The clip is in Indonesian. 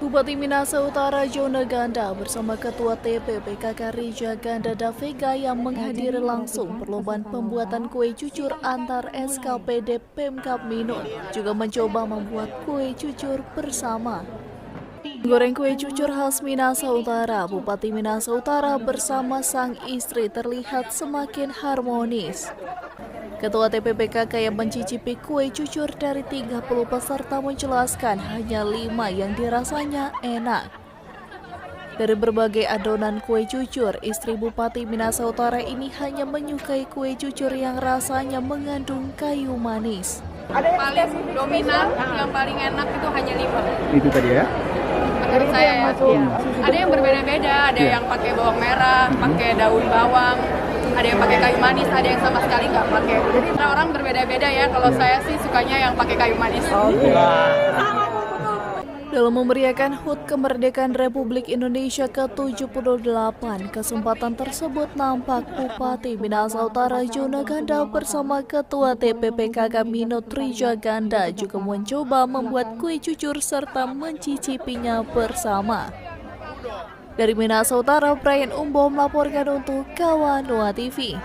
Bupati Minahasa Utara Jona Ganda bersama Ketua TPPKK Rija Ganda Davega yang menghadiri langsung perlombaan pembuatan kue cucur antar SKPD Pemkab Minot juga mencoba membuat kue cucur bersama. Goreng kue cucur khas Minahasa Utara, Bupati Minahasa Utara bersama sang istri terlihat semakin harmonis. Ketua TPPKK yang mencicipi kue cucur dari 30 peserta menjelaskan hanya 5 yang dirasanya enak. Dari berbagai adonan kue cucur, istri Bupati Minahasa Utara ini hanya menyukai kue cucur yang rasanya mengandung kayu manis. Paling dominan, yang paling enak itu hanya liver. Itu tadi ya? Menurut saya ya. Ada yang berbeda-beda, ada yang pakai bawang merah, pakai daun bawang, ada yang pakai kayu manis, ada yang sama sekali nggak pakai. Jadi orang berbeda-beda ya. Kalau saya sih sukanya yang pakai kayu manis. Dalam memeriahkan HUT Kemerdekaan Republik Indonesia ke-78, kesempatan tersebut nampak Bupati Minahasa Utara Jona Ganda bersama Ketua TPPKK Minot Rija Ganda juga mencoba membuat kue cucur serta mencicipinya bersama. Dari Minahasa Utara, Brian Umbo melaporkan untuk Kawan Loa TV.